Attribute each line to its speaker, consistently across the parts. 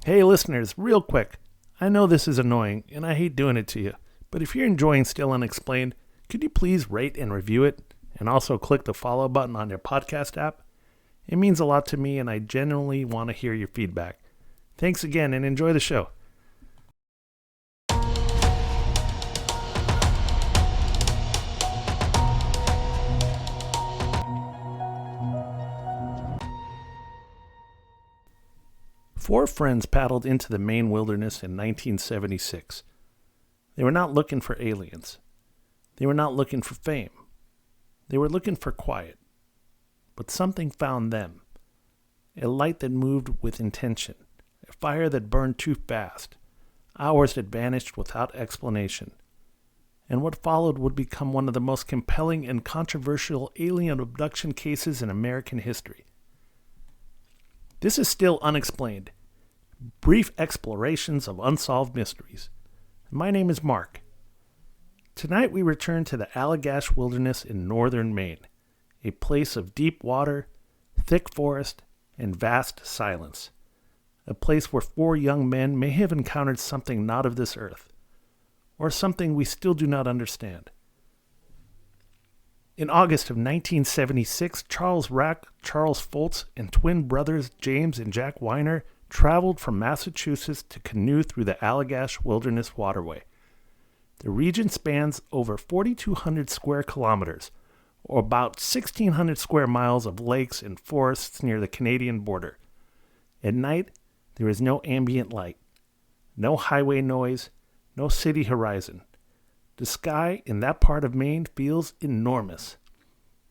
Speaker 1: Hey listeners, real quick. I know this is annoying, and I hate doing it to you, but if you're enjoying Still Unexplained, could you please rate and review it, and also click the follow button on your podcast app? It means a lot to me, and I genuinely want to hear your feedback. Thanks again, and enjoy the show. Four friends paddled into the Maine wilderness in 1976. They were not looking for aliens. They were not looking for fame. They were looking for quiet. But something found them. A light that moved with intention. A fire that burned too fast. Hours that vanished without explanation. And what followed would become one of the most compelling and controversial alien abduction cases in American history. This is Still Unexplained. Brief explorations of unsolved mysteries. My name is Mark. Tonight we return to the Allagash Wilderness in northern Maine, a place of deep water, thick forest, and vast silence. A place where four young men may have encountered something not of this earth, or something we still do not understand. In August of 1976, Charles Rack, Charles Foltz, and twin brothers James and Jack Weiner traveled from Massachusetts to canoe through the Allagash Wilderness Waterway. The region spans over 4,200 square kilometers, or about 1,600 square miles of lakes and forests near the Canadian border. At night, there is no ambient light, no highway noise, no city horizon. The sky in that part of Maine feels enormous.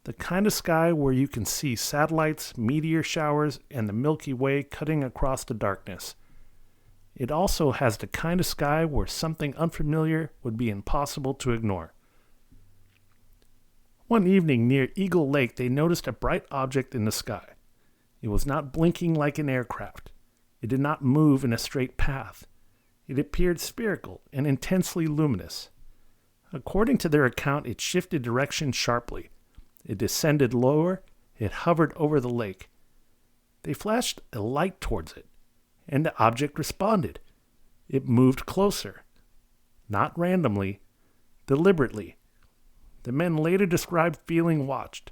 Speaker 1: The kind of sky where you can see satellites, meteor showers, and the Milky Way cutting across the darkness. It also has the kind of sky where something unfamiliar would be impossible to ignore. One evening near Eagle Lake, they noticed a bright object in the sky. It was not blinking like an aircraft. It did not move in a straight path. It appeared spherical and intensely luminous. According to their account, it shifted direction sharply. It descended lower. It hovered over the lake. They flashed a light towards it, and the object responded. It moved closer. Not randomly, deliberately. The men later described feeling watched.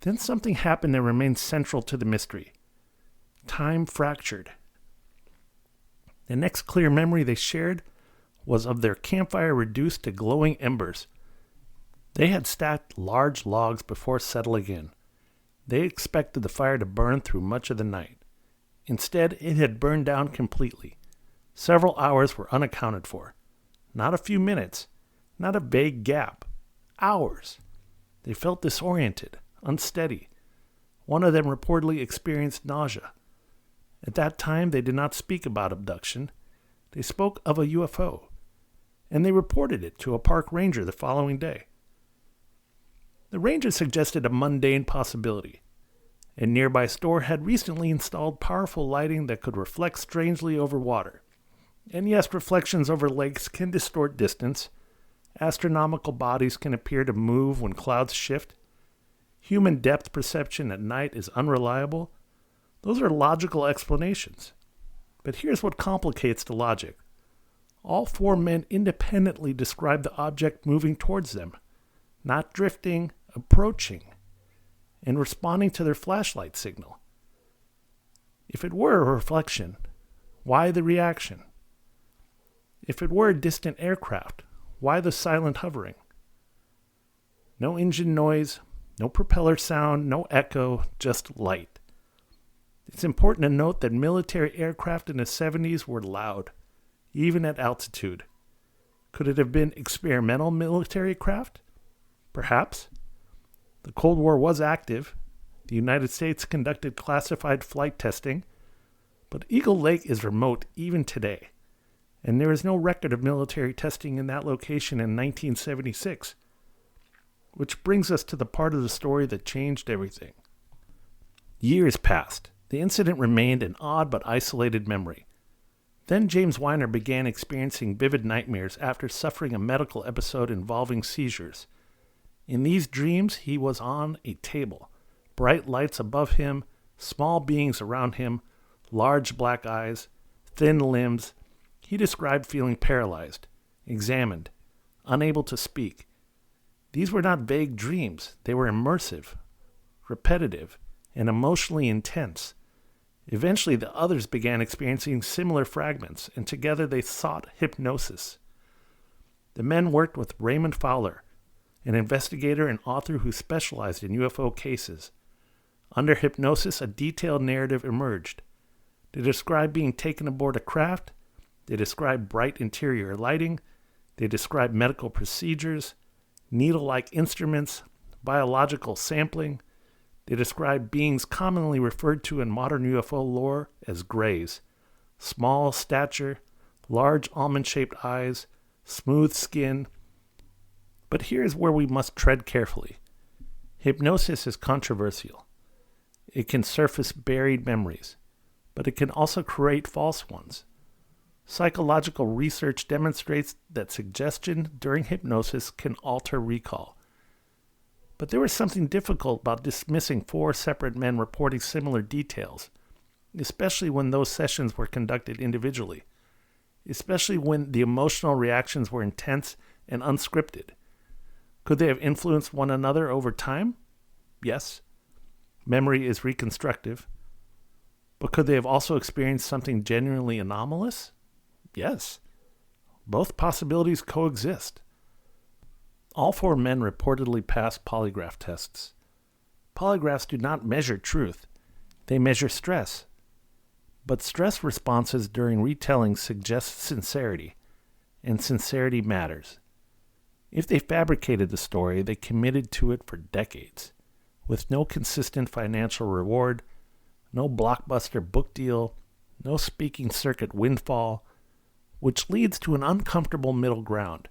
Speaker 1: Then something happened that remained central to the mystery. Time fractured. The next clear memory they shared was of their campfire reduced to glowing embers. They had stacked large logs before settling in. They expected the fire to burn through much of the night. Instead, it had burned down completely. Several hours were unaccounted for. Not a few minutes, not a vague gap. Hours. They felt disoriented, unsteady. One of them reportedly experienced nausea. At that time, they did not speak about abduction. They spoke of a UFO, and they reported it to a park ranger the following day. The ranger suggested a mundane possibility. A nearby store had recently installed powerful lighting that could reflect strangely over water. And yes, reflections over lakes can distort distance. Astronomical bodies can appear to move when clouds shift. Human depth perception at night is unreliable. Those are logical explanations. But here's what complicates the logic. All four men independently described the object moving towards them, not drifting, approaching, and responding to their flashlight signal. If it were a reflection, why the reaction? If it were a distant aircraft, why the silent hovering? No engine noise, no propeller sound, no echo, just light. It's important to note that military aircraft in the 70s were loud, even at altitude. Could it have been experimental military craft? Perhaps. The Cold War was active. The United States conducted classified flight testing. But Eagle Lake is remote even today, and there is no record of military testing in that location in 1976. Which brings us to the part of the story that changed everything. Years passed. The incident remained an odd but isolated memory. Then James Weiner began experiencing vivid nightmares after suffering a medical episode involving seizures. In these dreams, he was on a table, bright lights above him, small beings around him, large black eyes, thin limbs. He described feeling paralyzed, examined, unable to speak. These were not vague dreams. They were immersive, repetitive, and emotionally intense. Eventually, the others began experiencing similar fragments, and together they sought hypnosis. The men worked with Raymond Fowler, an investigator and author who specialized in UFO cases. Under hypnosis, a detailed narrative emerged. They described being taken aboard a craft. They described bright interior lighting. They described medical procedures, needle-like instruments, biological sampling. They described beings commonly referred to in modern UFO lore as grays. Small stature, large almond-shaped eyes, smooth skin. But here's where we must tread carefully. Hypnosis is controversial. It can surface buried memories, but it can also create false ones. Psychological research demonstrates that suggestion during hypnosis can alter recall. But there was something difficult about dismissing 4 separate men reporting similar details, especially when those sessions were conducted individually, especially when the emotional reactions were intense and unscripted. Could they have influenced one another over time? Yes. Memory is reconstructive. But could they have also experienced something genuinely anomalous? Yes. Both possibilities coexist. All 4 men reportedly passed polygraph tests. Polygraphs do not measure truth. They measure stress. But stress responses during retelling suggest sincerity, and sincerity matters. If they fabricated the story, they committed to it for decades, with no consistent financial reward, no blockbuster book deal, no speaking circuit windfall, which leads to an uncomfortable middle ground.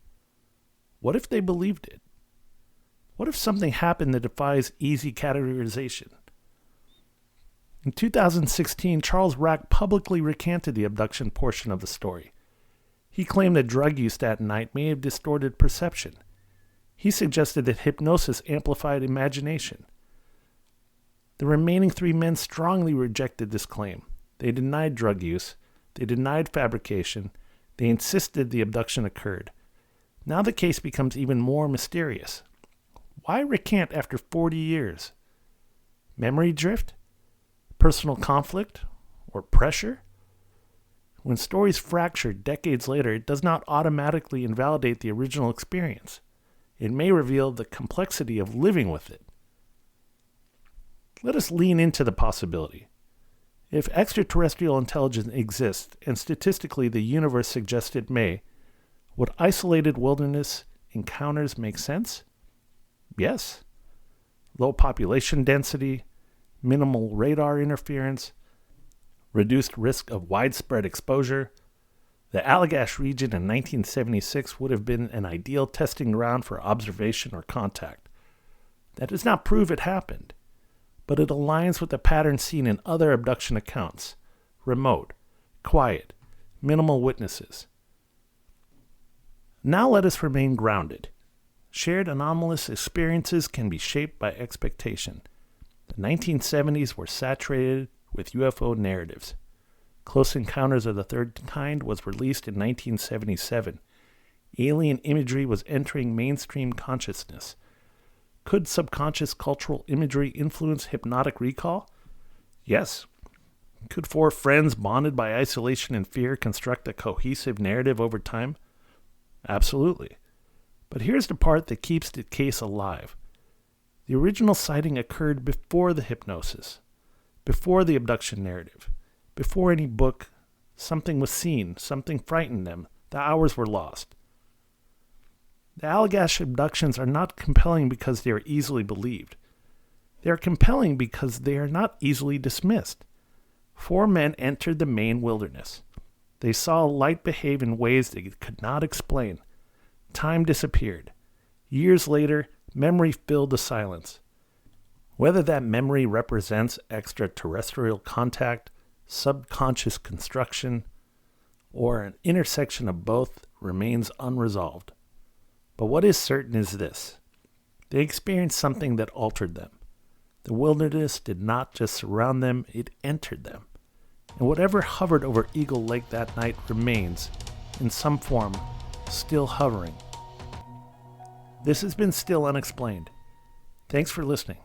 Speaker 1: What if they believed it? What if something happened that defies easy categorization? In 2016, Charles Rack publicly recanted the abduction portion of the story. He claimed that drug use that night may have distorted perception. He suggested that hypnosis amplified imagination. The remaining 3 men strongly rejected this claim. They denied drug use. They denied fabrication. They insisted the abduction occurred. Now the case becomes even more mysterious. Why recant after 40 years? Memory drift? Personal conflict? Or pressure? When stories fracture decades later, it does not automatically invalidate the original experience. It may reveal the complexity of living with it. Let us lean into the possibility. If extraterrestrial intelligence exists, and statistically the universe suggests it may, would isolated wilderness encounters make sense? Yes. Low population density, minimal radar interference, reduced risk of widespread exposure. The Allagash region in 1976 would have been an ideal testing ground for observation or contact. That does not prove it happened, but it aligns with the pattern seen in other abduction accounts: remote, quiet, minimal witnesses. Now let us remain grounded. Shared anomalous experiences can be shaped by expectation. The 1970s were saturated with UFO narratives. Close Encounters of the Third Kind was released in 1977. Alien imagery was entering mainstream consciousness. Could subconscious cultural imagery influence hypnotic recall? Yes. Could 4 friends bonded by isolation and fear construct a cohesive narrative over time? Absolutely. But here's the part that keeps the case alive. The original sighting occurred before the hypnosis, before the abduction narrative, before any book. Something was seen, something frightened them, the hours were lost. The Allagash abductions are not compelling because they are easily believed. They are compelling because they are not easily dismissed. 4 men entered the Maine wilderness. They saw light behave in ways they could not explain. Time disappeared. Years later, memory filled the silence. Whether that memory represents extraterrestrial contact, subconscious construction, or an intersection of both remains unresolved. But what is certain is this: they experienced something that altered them. The wilderness did not just surround them, it entered them. and whatever hovered over Eagle Lake that night remains, in some form, still hovering. This has been Still Unexplained. Thanks for listening.